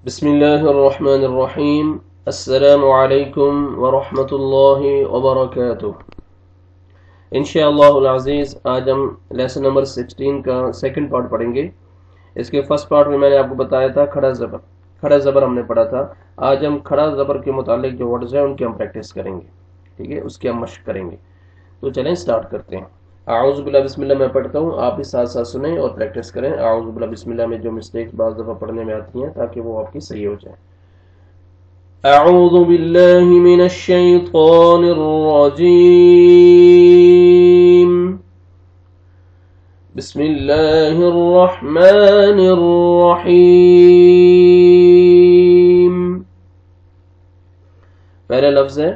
بسم اللہ الرحمن الرحیم السلام علیکم ورحمۃ اللہ وبرکاتہ۔ انشاءاللہ العزیز آج ہم لیسن نمبر 16 کا سیکنڈ پارٹ پڑھیں گے۔ اس کے فرسٹ پارٹ میں نے آپ کو بتایا تھا کھڑا زبر ہم نے پڑھا تھا۔ آج ہم کھڑا زبر کے متعلق جو ورڈز ہیں ان کی ہم پریکٹس کریں گے، ٹھیک ہے، اس کی ہم مشق کریں گے۔ تو چلیں سٹارٹ کرتے ہیں۔ اعوذ باللہ بسم اللہ میں پڑھتا ہوں، آپ بھی ساتھ ساتھ سنیں اور پریکٹس کریں۔ اعوذ باللہ بسم اللہ میں جو مسٹیکس بعض دفعہ پڑھنے میں آتی ہیں تاکہ وہ آپ کی صحیح ہو جائیں۔ اعوذ باللہ من الشیطان الرجیم، بسم اللہ الرحمن الرحیم۔ پہلا لفظ ہے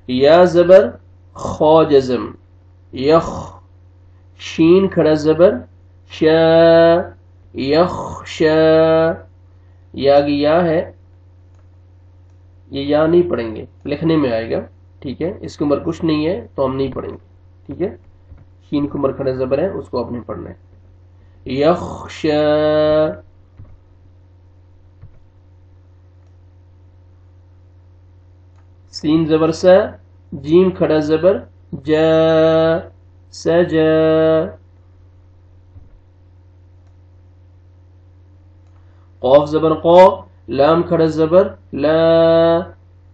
یا زبر خا جزم یخ، شین کھڑا زبر شا یخشا، یا ہے، یہ یا نہیں پڑھیں گے، لکھنے میں آئے گا، ٹھیک ہے، اس کے عمر کچھ نہیں ہے تو ہم نہیں پڑھیں گے، ٹھیک ہے۔ شین کے عمر کھڑا زبر ہے، اس کو آپ نے پڑھنا ہے۔ یخشا، سین زبر سا، جیم کھڑا زبر جا سجا، قاف زبر قا، لام کھڑا زبر لا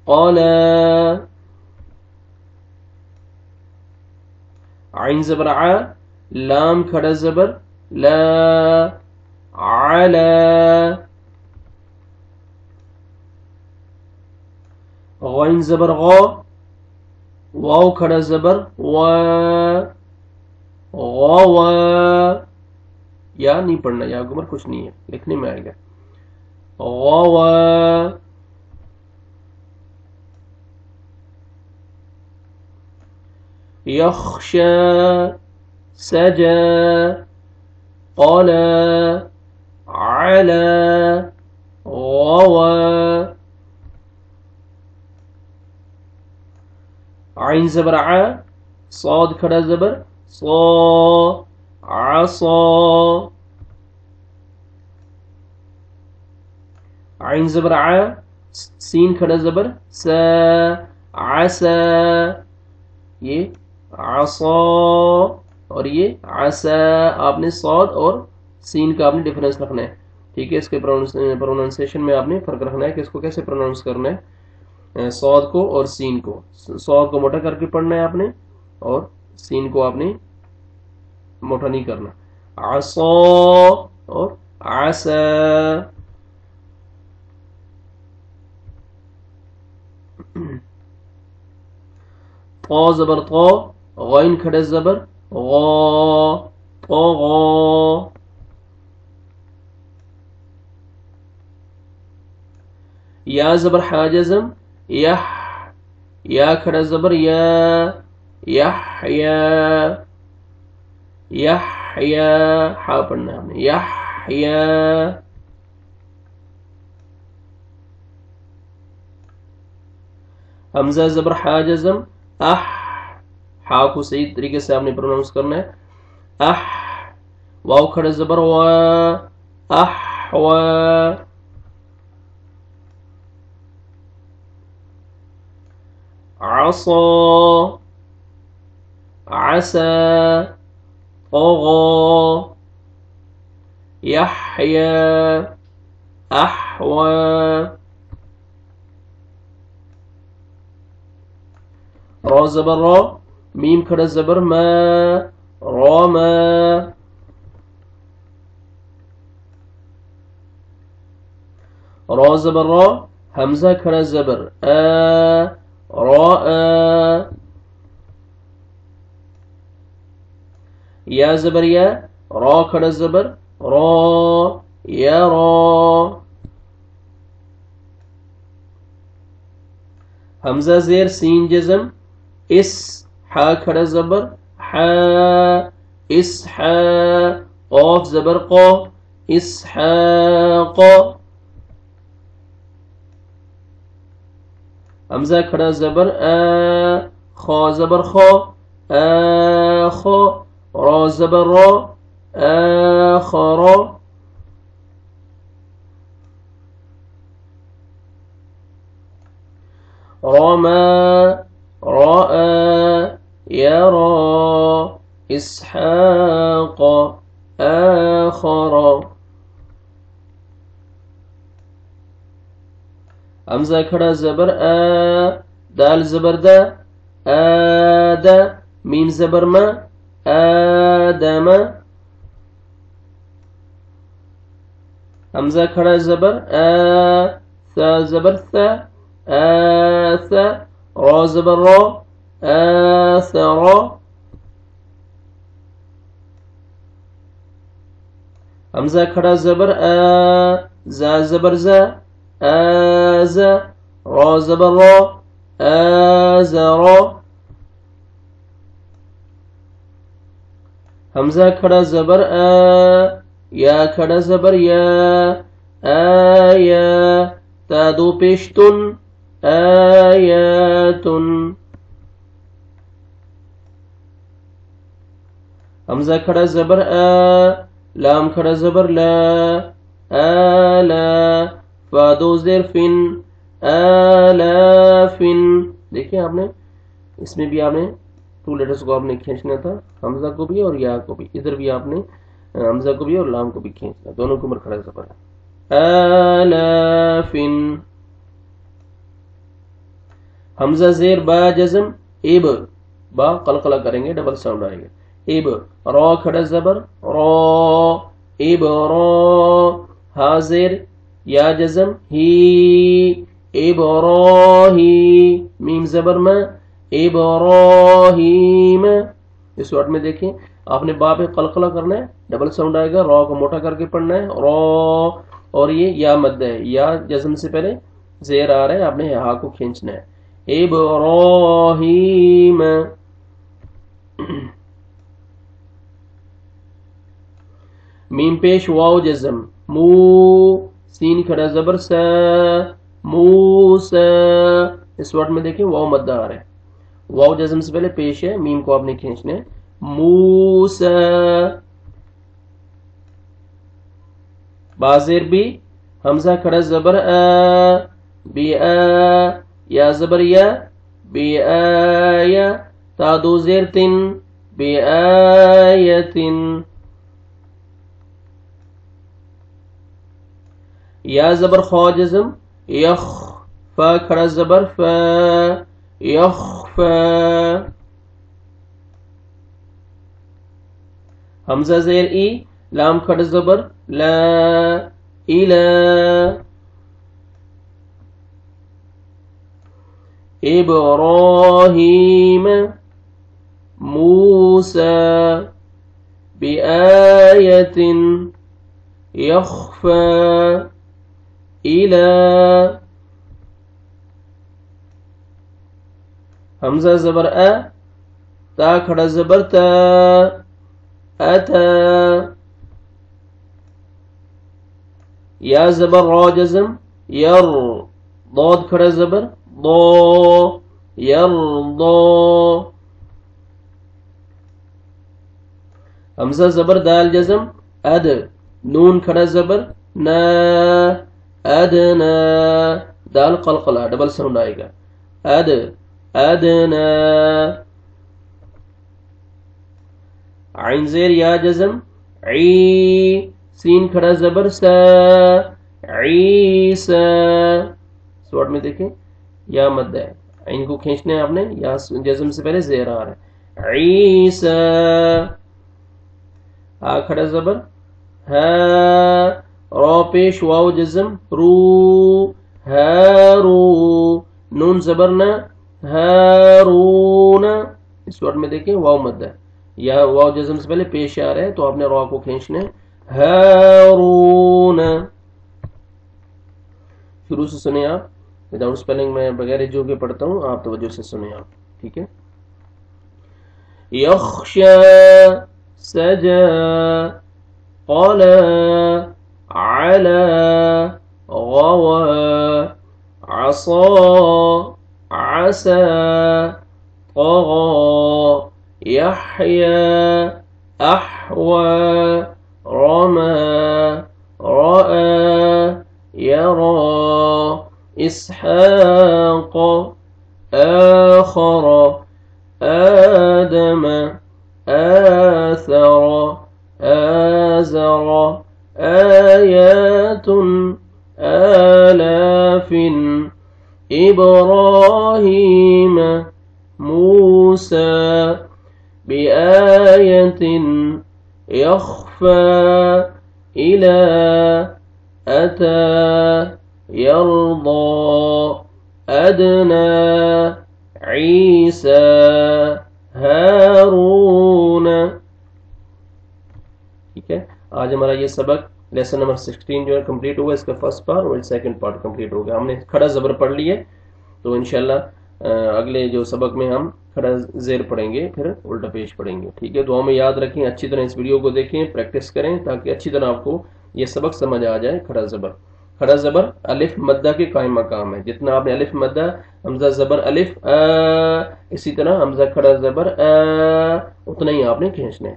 قالا، عین زبر ع، لام کھڑا زبر لا علا، غین زبر غا، واو کھڑا زبر وا غوا، یا نہیں پڑھنا، یا گمر کچھ نہیں ہے، لکھنے میں آئے گا، غوا، یخشا سجا قالا علا غوا، عین زبر ع، صاد کھڑا زبر صا عصا، عین زبر ع، سین کھڑا زبر سا عسا، یہ عصا اور یہ عسا، آپ نے صاد اور سین کا آپ نے ڈفرنس رکھنا ہے، ٹھیک ہے۔ اس کے پروننسیشن میں آپ نے فرق رکھنا ہے کہ اس کو کیسے پروننس کرنا ہے، صاد کو اور سین کو۔ صاد کو موٹا کر کے پڑھنا ہے آپ نے، اور سین کو آپ نے موٹا نہیں کرنا۔ عصا اور عسا، طا زبر طا، غین کھڑا زبر غا طغا، یا زبر حا جزم یح، یا کھڑا زبر یا یحیا، یحیا، حا پڑھنا ہے ہم نے، یحیا، حمزہ زبر حا جزم اح، حا کو صحیح طریقے سے آپ نے پروناؤنس کرنا ہے، اح، واو کھڑا زبر وا احوا، عصا عسا طغى يحيى احوى، را زبر را، میم کھڑا زبر ما راما، را زبر را، حمزہ کھڑا زبر راء، یا زبر یا، را کھڑا زبر را یا را، حمزہ زیر سین جزم اس، حا کھڑا زبر حا اسحا، قاف زبر قا اسحاق، حمزہ کھڑا زبر خا زبر خا را زبر را آخر. رمى رأى يرى إسحاق آخر. حمزہ کھڑا زبر دال زبر دا آدا میم زبر ما آدم. حمزہ کھڑا زبر ثا زبر ثا آثا را زبر را آثرا. حمزہ کھڑا زبر زا زبر زا آزا را زبر را آزرا. حمزہ کھڑا زبر یا کھڑا زبر یا آیا تا دو پیشتن آیاتن. حمزہ کھڑا زبر لام کھڑا زبر لا آلا فا دو زیر فن آلافن. دیکھیں آپ نے اس میں بھی آپ نے 2 لیٹرز کو آپ نے کھینچنا تھا، حمزہ کو بھی اور یا کو بھی. ادھر بھی آپ نے حمزہ کو بھی اور لام کو بھی کھینچنا، دونوں کو کھڑا زبر ہے. آلافن. حمزہ زیر با جزم اب با قلقلہ کریں گے، ڈبل ساؤنڈ آئے گا. اب را کھڑا زبر را اب را. ہا زیر یا جزم ہی ابراہی میم زبر میں ابراہیم. اس وقت میں دیکھیں آپ نے با پہ قلقلہ کرنا ہے، ڈبل ساؤنڈ آئے گا، را کو موٹا کر کے پڑھنا ہے را. اور یہ یا مد ہے، یا جزم سے پہلے زیر آ رہا ہے، آپ نے ہا کو کھینچنا ہے. ابراہیم. میم پیش واو جزم مو سین کھڑا زبر سا موسا. اس ورڈ میں دیکھیں واو مد آ رہا ہے، واو جزم سے پہلے پیش ہے، میم کو آپ نے کھینچنا ہے. موسا. بازیر بھی حمزہ کھڑا زبر بی یا زبر یا بی آیا تا دو زیر تن بی آیتن. یا زبر خوا جزم یخ فا کھڑا زبر فا یخفا. حمزہ زیر ای لام کھڑا زبر لا الا. ابراہیم موسیٰ بآیت یخفا الى. حمزہ زبر تا کھڑا زبر تا اتا. یا زبر را جزم یر ضاد کھڑا زبر ضا یرضا. حمزہ زبر دال جزم اد نون کھڑا زبر نا ادنا. دال قلقلہ ڈبل ساؤنڈ آئے گا اد ادنا. عین زیر یا جزم عی سین کھڑا زبر سا عیسا. سوٹ میں دیکھیں یا مد ہے، عین کو کھینچنے ہیں آپ نے، یا جزم سے پہلے زیر آ رہا ہے عیسا. آ کھڑا زبر ہا را پیش واو جزم رو ہارو. نون زبر نا ہارون. اس وقت میں دیکھیں واو مد ہے، یا واو جزم سے پہلے پیش آ رہا ہے تو آپ نے را کو کھینچنا ہے ہارون. شروع سے سنیں آپ، وداؤٹ سپیلنگ میں بغیر جو بھی پڑھتا ہوں آپ توجہ سے سنیں آپ، ٹھیک ہے. یخشا سجا قلا علا غوا عصا عسى طغى يحيى أحوى رمى رأى يرى إسحاق آخر آدم آثر آزر آيات آلاف إبراهيم موسى بآية يخفى إلى أتى يرضى أدنى عيسى ہارون. ٹھیک ہے، آج ہمارا یہ سبق لیسن نمبر 16 جو ہے کمپلیٹ ہوا. اس کا فرسٹ پارٹ اور سیکنڈ پارٹ کمپلیٹ ہو گیا. ہم نے کھڑا زبر پڑھ لیے، تو انشاءاللہ اگلے جو سبق میں ہم کھڑا زیر پڑھیں گے، پھر الٹا پیش پڑھیں گے. ٹھیک ہے، دعا میں یاد رکھیں، اچھی طرح اس ویڈیو کو دیکھیں، پریکٹس کریں تاکہ اچھی طرح آپ کو یہ سبق سمجھ آ جائے. کھڑا زبر الف مدہ کے قائم مقام ہے. جتنا آپ نے الف مدہ حمزہ زبر الف اسی طرح حمزہ کھڑا زبر اتنا ہی آپ نے کھینچنا ہے.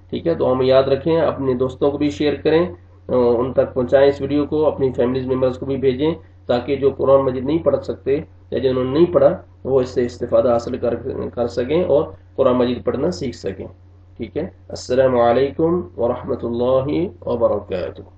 ٹھیک ہے، تو ہم یاد رکھیں، اپنے دوستوں کو بھی شیئر کریں، ان تک پہنچائیں اس ویڈیو کو، اپنی فیملیز ممبرز کو بھی بھیجیں تاکہ جو قرآن مجید نہیں پڑھ سکتے یا جنہوں نے نہیں پڑھا وہ اس سے استفادہ حاصل کر سکیں اور قرآن مجید پڑھنا سیکھ سکیں. ٹھیک ہے، السلام علیکم ورحمۃ اللہ وبرکاتہ.